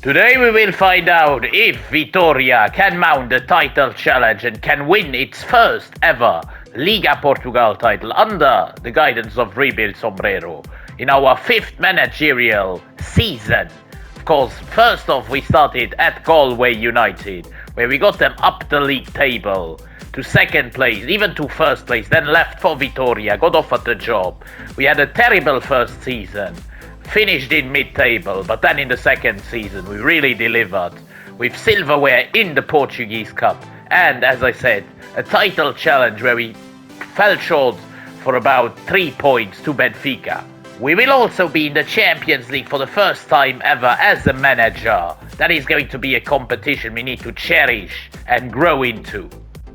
Today we will find out if Vitória can mount the title challenge and can win its first ever Liga Portugal title under the guidance of rebuild Sombrero in our fifth managerial season. Of course, first off we started at Galway United, where we got them up the league table to second place, even to first place, then left for Vitória, got offered the job. We had a terrible first season, finished in mid-table, but then in the second season we really delivered with silverware in the Portuguese Cup and, as I said, a title challenge where we fell short for about 3 points to Benfica. We will also be in the Champions League for the first time ever as a manager. That is going to be a competition we need to cherish and grow into.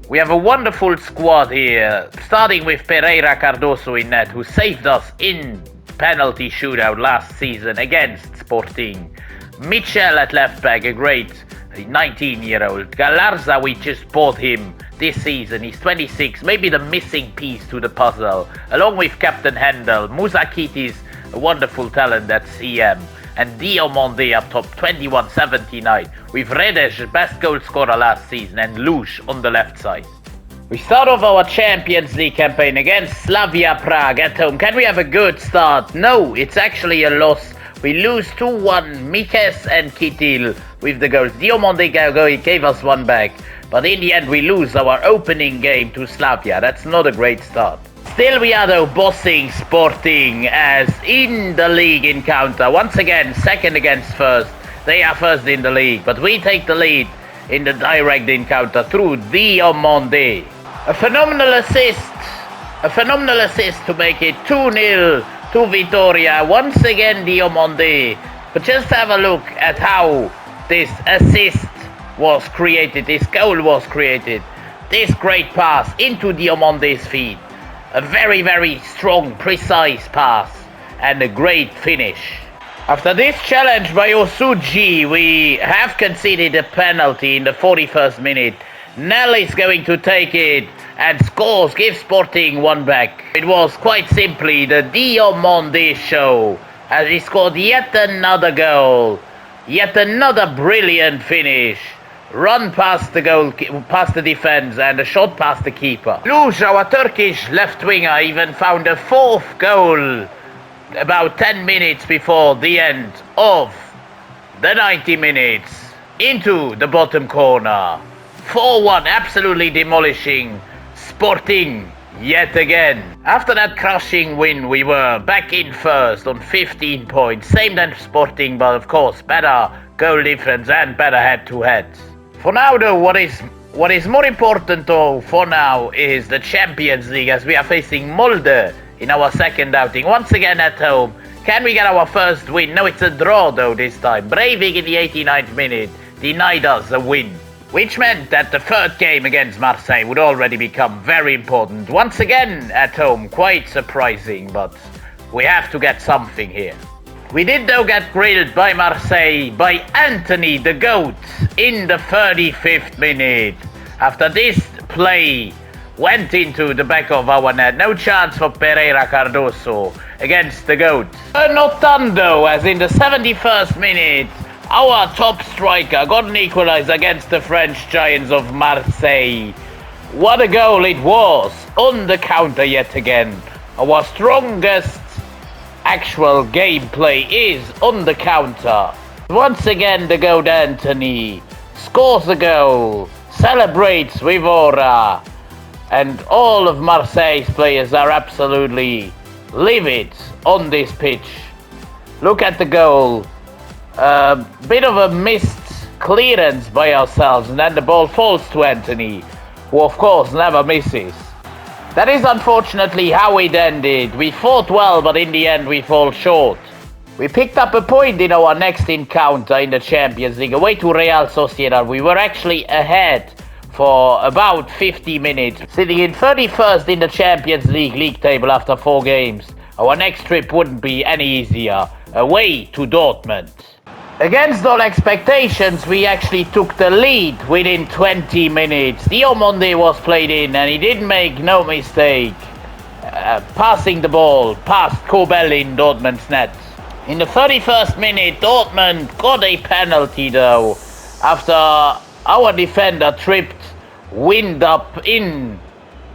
We have a wonderful squad here, starting with Pereira Cardoso in net, who saved us in penalty shootout last season against Sporting. Michel at left back, a great 19-year-old. Galarza, we just bought him this season. He's 26, maybe the missing piece to the puzzle, along with Captain Handel. Musakitis, a wonderful talent at CM. And Diomande up top, 21-79, with Redes, best goal scorer last season, and Lush on the left side. We start off our Champions League campaign against Slavia Prague at home. Can we have a good start? No, it's actually a loss. We lose 2-1, Mikes and Kittil with the goals. Diomande gave us one back, but in the end we lose our opening game to Slavia. That's not a great start. Still we are though bossing Sporting as in the league encounter. Once again, second against first. They are first in the league, but we take the lead in the direct encounter through Diomande. A phenomenal assist to make it 2-0 to Vitória. Once again Diomande. But just have a look at how this assist was created, this goal was created. This great pass into Diomande's feet. A very, very strong, precise pass and a great finish. After this challenge by Osuji, we have conceded a penalty in the 41st minute. Nel is going to take it and scores, gives Sporting one back. It was quite simply the Diomande show as he scored yet another goal, yet another brilliant finish. Run past the goal, past the defense, and a shot past the keeper. Lush, our Turkish left winger, even found a fourth goal about 10 minutes before the end of the 90 minutes into the bottom corner. 4-1, absolutely demolishing Sporting yet again. After that crushing win, we were back in first on 15 points. Same than Sporting, but of course better goal difference and better head-to-heads. For now though, what is more important though for now is the Champions League, as we are facing Molde in our second outing. Once again at home. Can we get our first win? No, it's a draw though this time. Breivik in the 89th minute denied us a win, which meant that the third game against Marseille would already become very important. Once again at home, quite surprising, but we have to get something here. We did though get grilled by Marseille by Anthony the GOAT in the 35th minute. After this play went into the back of our net, no chance for Pereira Cardoso against the GOAT. Notando, as in the 71st minute, our top striker got an equalizer against the French giants of Marseille. What a goal it was on the counter yet again. Our strongest actual gameplay is on the counter. Once again the GOAT Anthony scores a goal, celebrates with aura, and all of Marseille's players are absolutely livid on this pitch. Look at the goal. A bit of a missed clearance by ourselves, and then the ball falls to Anthony, who of course never misses. That is unfortunately how it ended. We fought well, but in the end we fall short. We picked up a point in our next encounter in the Champions League, away to Real Sociedad. We were actually ahead for about 50 minutes, sitting in 31st in the Champions League table after 4 games. Our next trip wouldn't be any easier, away to Dortmund. Against all expectations, we actually took the lead within 20 minutes. Diomande was played in and he didn't make no mistake, passing the ball past Kobel in Dortmund's net. In the 31st minute, Dortmund got a penalty though, after our defender tripped wind up in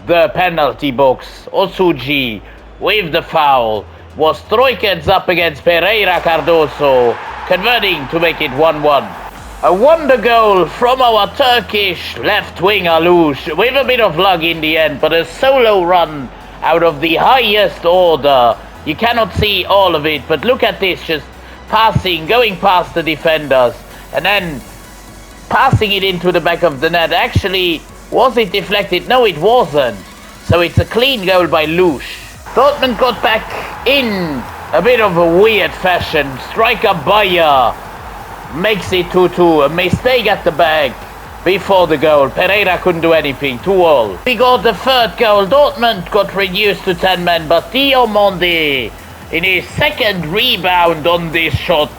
the penalty box. Osuji, with the foul, was Troikens up against Pereira Cardoso, converting to make it 1-1. A wonder goal from our Turkish left winger Lush, with a bit of luck in the end, but a solo run out of the highest order. You cannot see all of it, but look at this, just passing, going past the defenders, and then passing it into the back of the net. Actually, was it deflected? No, it wasn't. So it's a clean goal by Lush. Dortmund got back in a bit of a weird fashion. Striker Bayer makes it 2-2. A mistake at the back before the goal. Pereira couldn't do anything. 2-2. We got the third goal. Dortmund got reduced to 10 men, but Diomande, in his second rebound on this shot,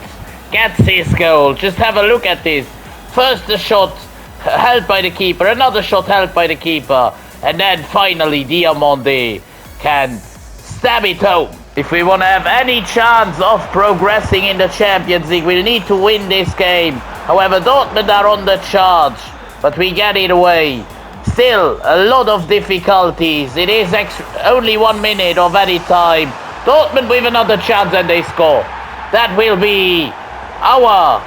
gets his goal. Just have a look at this. First the shot held by the keeper, another shot held by the keeper, and then finally Diomande can stab it home. If we want to have any chance of progressing in the Champions League, we'll need to win this game. However, Dortmund are on the charge, but we get it away. Still, a lot of difficulties. It is only 1 minute of any time. Dortmund with another chance and they score. That will be our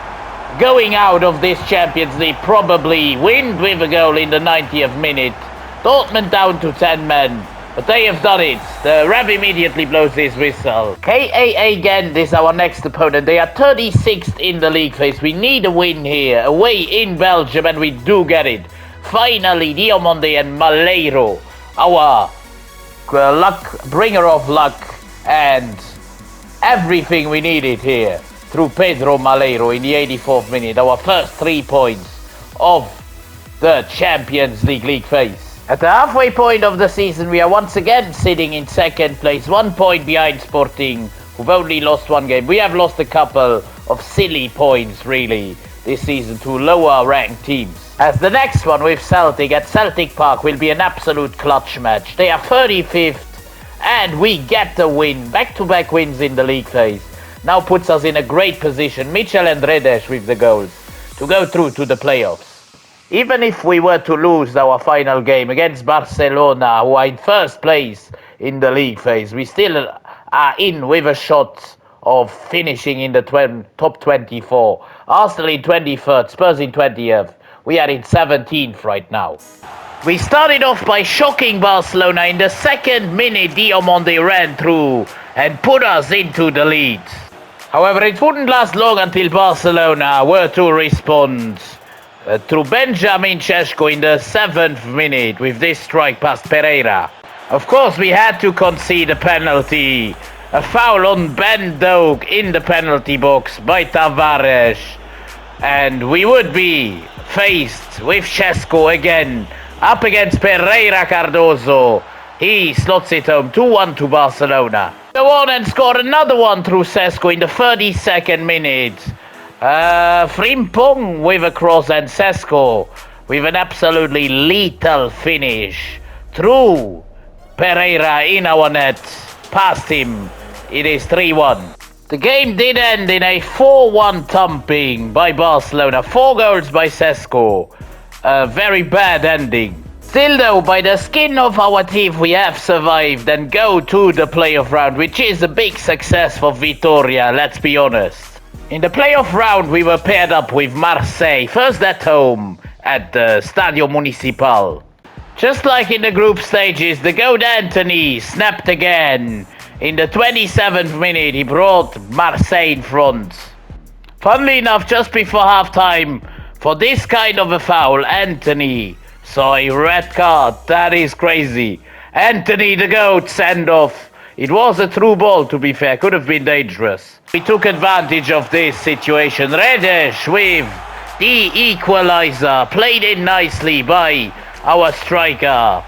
going out of this Champions League, probably. Wind with a goal in the 90th minute. Dortmund down to 10 men. But they have done it. The ref immediately blows his whistle. KAA Ghent is our next opponent. They are 36th in the league phase. We need a win here, away in Belgium, and we do get it. Finally, Diomande and Maleiro, our bringer of luck and everything we needed here, through Pedro Maleiro in the 84th minute. Our first 3 points of the Champions League phase. At the halfway point of the season, we are once again sitting in second place, 1 point behind Sporting, who've only lost 1 game. We have lost a couple of silly points, really, this season to lower ranked teams. As the next one with Celtic at Celtic Park will be an absolute clutch match. They are 35th, and we get the win. Back-to-back wins in the league phase. Now puts us in a great position, Mitchell and Redes with the goals, to go through to the playoffs. Even if we were to lose our final game against Barcelona, who are in first place in the league phase, we still are in with a shot of finishing in the top 24. Arsenal in 23rd, Spurs in 20th. We are in 17th right now. We started off by shocking Barcelona. In the second minute, Diomande ran through and put us into the lead. However, it wouldn't last long until Barcelona were to respond through Benjamin Šeško in the 7th minute with this strike past Pereira. Of course, we had to concede a penalty. A foul on Ben Doak in the penalty box by Tavares. And we would be faced with Šeško again, up against Pereira Cardoso. He slots it home, 2-1 to Barcelona. Go on and score another one through Šeško in the 32nd minute. Frimpong with a cross and Šeško with an absolutely lethal finish through Pereira in our net. Past him, it is 3-1. The game did end in a 4-1 thumping by Barcelona. 4 goals by Šeško. A very bad ending. Still though, by the skin of our teeth, we have survived and go to the playoff round, which is a big success for Vitoria, let's be honest. In the playoff round, we were paired up with Marseille, first at home at the Stadio Municipal. Just like in the group stages, the goat Anthony snapped again. In the 27th minute, he brought Marseille in front. Funnily enough, just before halftime, for this kind of a foul, Anthony saw a red card. That is crazy. Anthony the goat send off. It was a true ball, to be fair. Could have been dangerous. We took advantage of this situation. Redes with the equalizer. Played in nicely by our striker.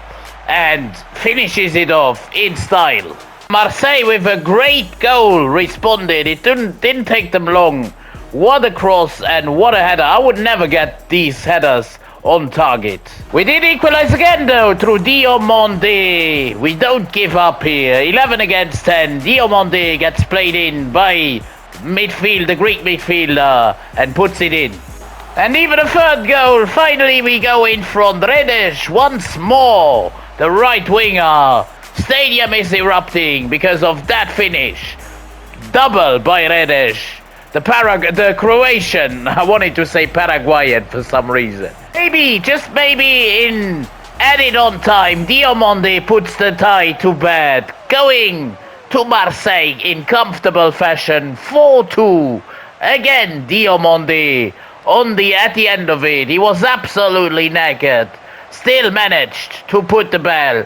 And finishes it off in style. Marseille with a great goal responded. It didn't take them long. What a cross and what a header. I would never get these headers on target. We did equalize again though through Diomande. We don't give up here. 11 against 10. Diomande gets played in by midfield, the Greek midfielder, and puts it in. And even a third goal. Finally, we go in front. Redes once more. The right winger. Stadium is erupting because of that finish. Double by Redes. The Croatian. I wanted to say Paraguayan for some reason. Maybe, just maybe in added on time, Diomande puts the tie to bed. Going to Marseille in comfortable fashion. 4-2. Again, Diomande. At the end of it, he was absolutely naked. Still managed to put the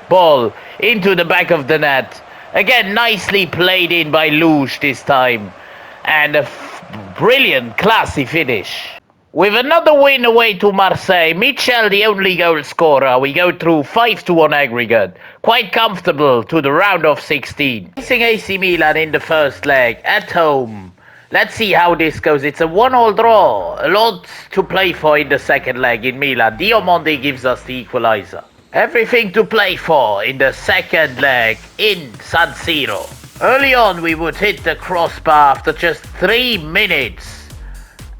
ball into the back of the net. Again, nicely played in by Luge this time. And a brilliant, classy finish. With another win away to Marseille, Michel the only goal scorer. We go through 5-2 on aggregate. Quite comfortable to the round of 16. Facing AC Milan in the first leg at home. Let's see how this goes. It's a 1-1 draw. A lot to play for in the second leg in Milan. Diomande gives us the equalizer. Everything to play for in the second leg in San Siro. Early on, we would hit the crossbar after just 3 minutes.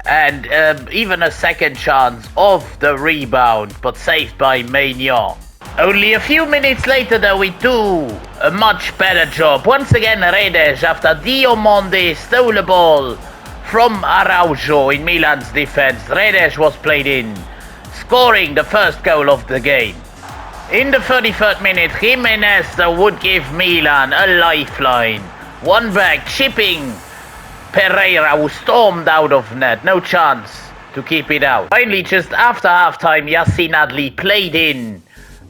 And even a second chance of the rebound, but saved by Maignan. Only a few minutes later, though, we do a much better job. Once again, Redes, after Diomande stole the ball from Araujo in Milan's defense. Redes was played in, scoring the first goal of the game. In the 33rd minute, Jimenez would give Milan a lifeline. One back, chipping Pereira, who stormed out of net. No chance to keep it out. Finally, just after half-time, Yassin Adli played in.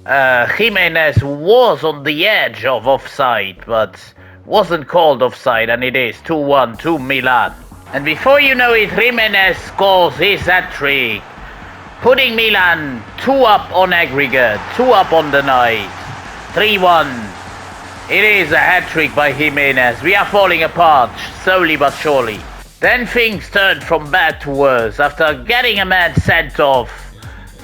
Jimenez was on the edge of offside, but wasn't called offside, and it is 2-1 to Milan. And before you know it, Jimenez scores his hat-trick, putting Milan 2 up on aggregate, 2 up on the night, 3-1. It is a hat-trick by Jimenez. We are falling apart, slowly but surely. Then things turned from bad to worse after getting a man sent off.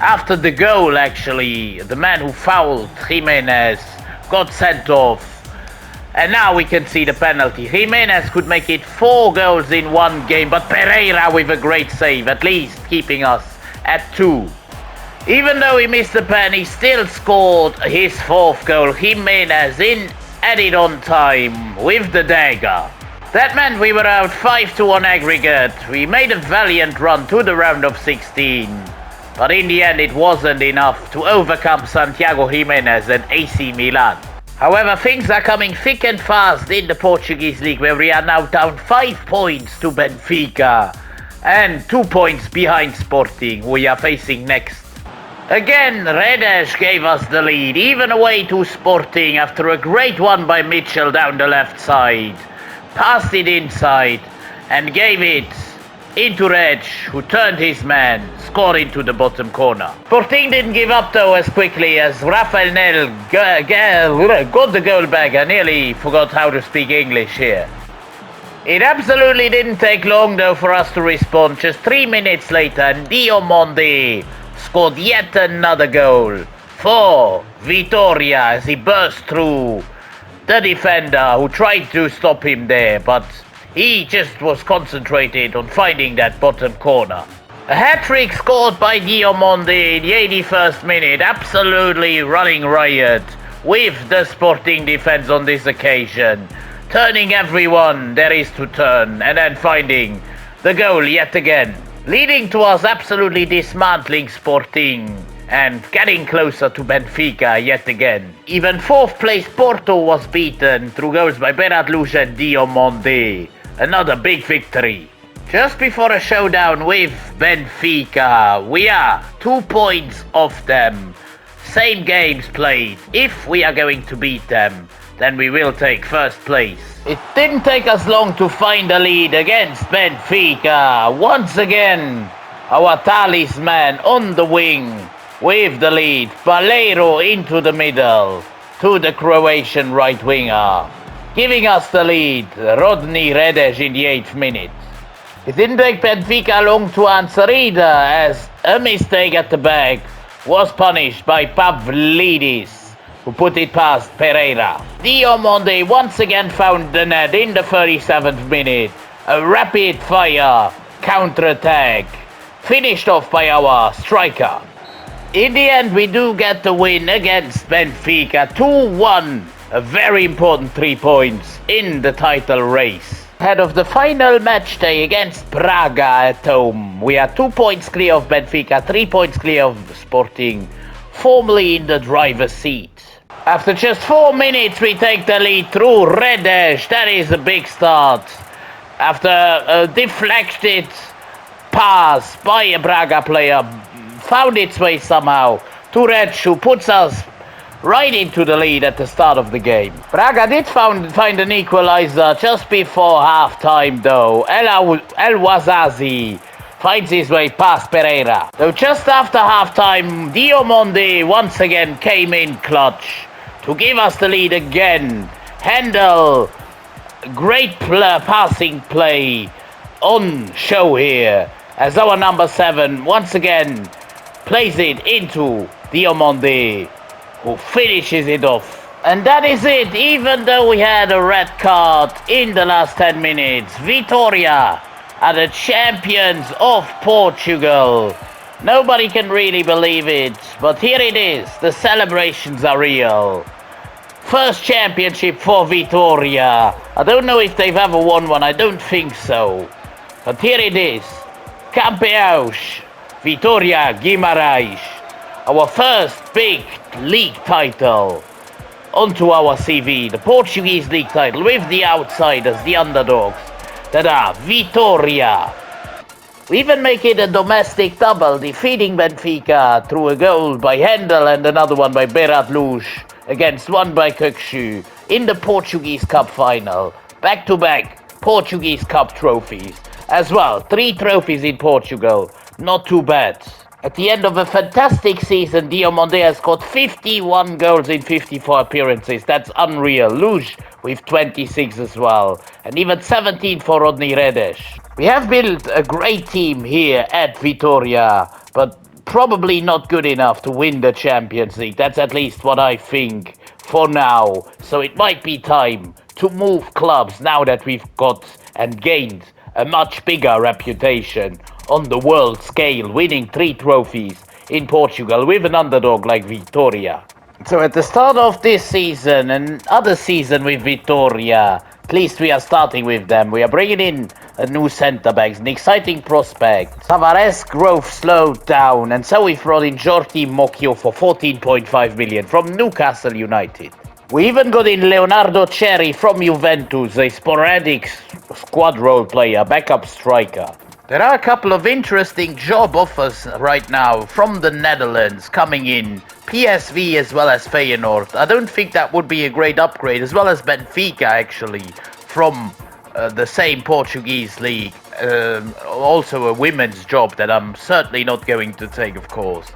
After the goal, actually, the man who fouled Jimenez got sent off. And now we can see the penalty. Jimenez could make it 4 goals in 1 game, but Pereira with a great save, at least keeping us at 2. Even though he missed the pen, he still scored his 4th goal. Jimenez in added on time with the dagger. That meant we were out 5-2 on aggregate. We made a valiant run to the round of 16. But in the end, it wasn't enough to overcome Santiago Jimenez and AC Milan. However, things are coming thick and fast in the Portuguese league, where we are now down 5 points to Benfica and 2 points behind Sporting, who we are facing next. Again, Redes gave us the lead, even away to Sporting after a great one by Mitchell down the left side. Passed it inside and gave it into Reg, who turned his man, scored into the bottom corner. Sporting didn't give up though as quickly as Rafael Nel got the goal back. I nearly forgot how to speak English here. It absolutely didn't take long though for us to respond. Just 3 minutes later, and Diomande scored yet another goal for Vitoria as he burst through the defender who tried to stop him there, but he just was concentrated on finding that bottom corner. A hat-trick scored by Diomande in the 81st minute, absolutely running riot with the Sporting defense on this occasion, turning everyone there is to turn, and then finding the goal yet again, leading to us absolutely dismantling Sporting and getting closer to Benfica yet again. Even 4th place Porto was beaten through goals by Berat Luge and Diomande. Another big victory. Just before a showdown with Benfica, we are 2 points off them. Same games played. If we are going to beat them, then we will take first place. It didn't take us long to find a lead against Benfica. Once again, our talisman on the wing with the lead. Valero into the middle to the Croatian right winger, giving us the lead. Rodney Redes in the 8th minute. It didn't take Benfica long to answer either, as a mistake at the back was punished by Pavlidis, who put it past Pereira. Diomande once again found the net in the 37th minute A rapid fire counter-attack, finished off by our striker. In the end, we do get the win against Benfica 2-1. A very important 3 points in the title race. Ahead of the final match day against Braga at home, we are 2 points clear of Benfica, 3 points clear of Sporting, formally in the driver's seat. After just 4 minutes, we take the lead through Redes. That is a big start. After a deflected pass by a Braga player, found its way somehow to Redes, who puts us right into the lead at the start of the game. Braga did find an equalizer just before half-time though. El Wazazi finds his way past Pereira. Though just after half-time, Diomande once again came in clutch to give us the lead again. Handel, great passing play on show here as our number 7 once again plays it into Diomande, who finishes it off. And that is it. Even though we had a red card in the last 10 minutes, Vitória are the champions of Portugal. Nobody can really believe it, but here it is. The celebrations are real. First championship for Vitória. I don't know if they've ever won one, I don't think so. But here it is. Campeões, Vitória Guimarães. Our first big league title onto our CV. The Portuguese league title with the outsiders, the underdogs, that are Vitória. We even make it a domestic double, defeating Benfica through a goal by Handel and another one by Berat Luz, against one by Köksü in the Portuguese Cup final. Back-to-back Portuguese Cup trophies. As well, 3 trophies in Portugal. Not too bad. At the end of a fantastic season, Diomande has got 51 goals in 54 appearances. That's unreal. Luz with 26 as well. And even 17 for Rodney Redes. We have built a great team here at Vitória, but probably not good enough to win the Champions League. That's at least what I think for now. So it might be time to move clubs now that we've got and gained a much bigger reputation on the world scale, winning 3 trophies in Portugal with an underdog like Vitória. So at the start of this season and other season with Vitória, at least we are starting with them. We are bringing in a new centre-back, an exciting prospect. Tavares' growth slowed down, and so we brought in Jordi Mocchio for 14.5 million from Newcastle United. We even got in Leonardo Cherry from Juventus, a sporadic squad role player, backup striker. There are a couple of interesting job offers right now from the Netherlands coming in. PSV as well as Feyenoord. I don't think that would be a great upgrade, as well as Benfica actually, from the same Portuguese league. Also a women's job that I'm certainly not going to take, of course.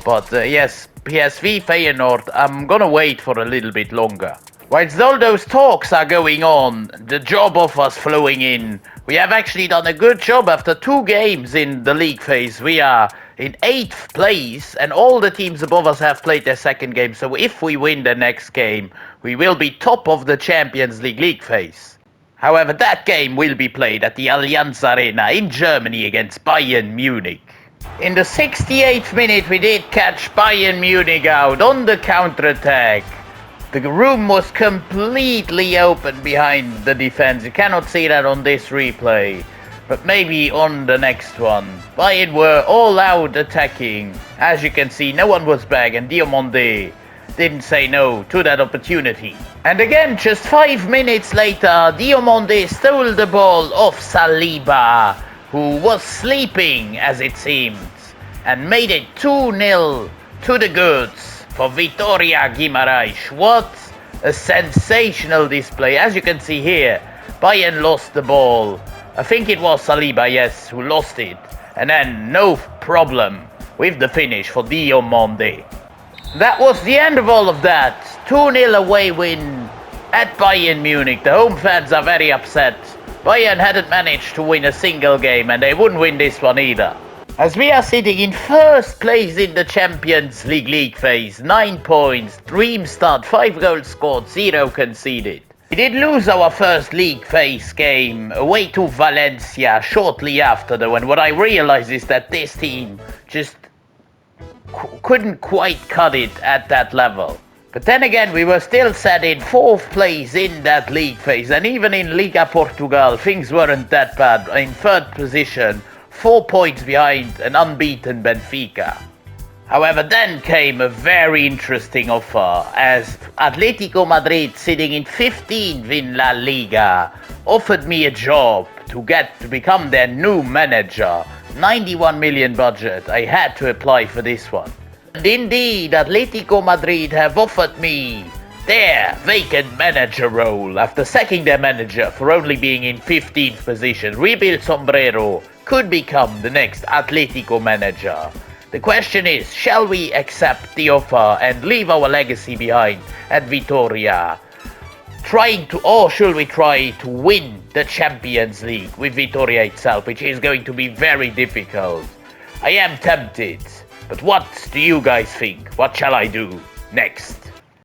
But yes, PSV, Feyenoord, I'm gonna wait for a little bit longer. Whilst all those talks are going on, the job offers flowing in, we have actually done a good job after 2 games in the league phase. We are in 8th place, and all the teams above us have played their second game. So if we win the next game, we will be top of the Champions League phase. However, that game will be played at the Allianz Arena in Germany against Bayern Munich. In the 68th minute, we did catch Bayern Munich out on the counter-attack. The room was completely open behind the defense. You cannot see that on this replay, but maybe on the next one. Bayern were all out attacking. As you can see, no one was back, and Diomande didn't say no to that opportunity. And again, just 5 minutes later, Diomande stole the ball off Saliba, who was sleeping as it seemed, and made it 2-0 to the goods for Vitória Guimarães. What a sensational display. As you can see here, Bayern lost the ball. I think it was Saliba, yes, who lost it. And then no problem with the finish for Diomande. That was the end of all of that. 2-0 away win at Bayern Munich. The home fans are very upset. Bayern hadn't managed to win a single game, and they wouldn't win this one either. As we are sitting in first place in the Champions League phase, 9 points, dream start, 5 goals scored, 0 conceded. We did lose our first league phase game away to Valencia shortly after though, and what I realized is that this team just couldn't quite cut it at that level. But then again, we were still set in 4th place in that league phase, and even in Liga Portugal, things weren't that bad. In 3rd position, 4 points behind an unbeaten Benfica. However, then came a very interesting offer, as Atletico Madrid, sitting in 15th in La Liga, offered me a job to become their new manager. 91 million budget. I had to apply for this one. And indeed, Atletico Madrid have offered me their vacant manager role after sacking their manager for only being in 15th position. Rebuild Sombrero could become the next Atletico manager. The question is, shall we accept the offer and leave our legacy behind at Vitoria? Or should we try to win the Champions League with Vitoria itself, which is going to be very difficult? I am tempted, but what do you guys think? What shall I do next?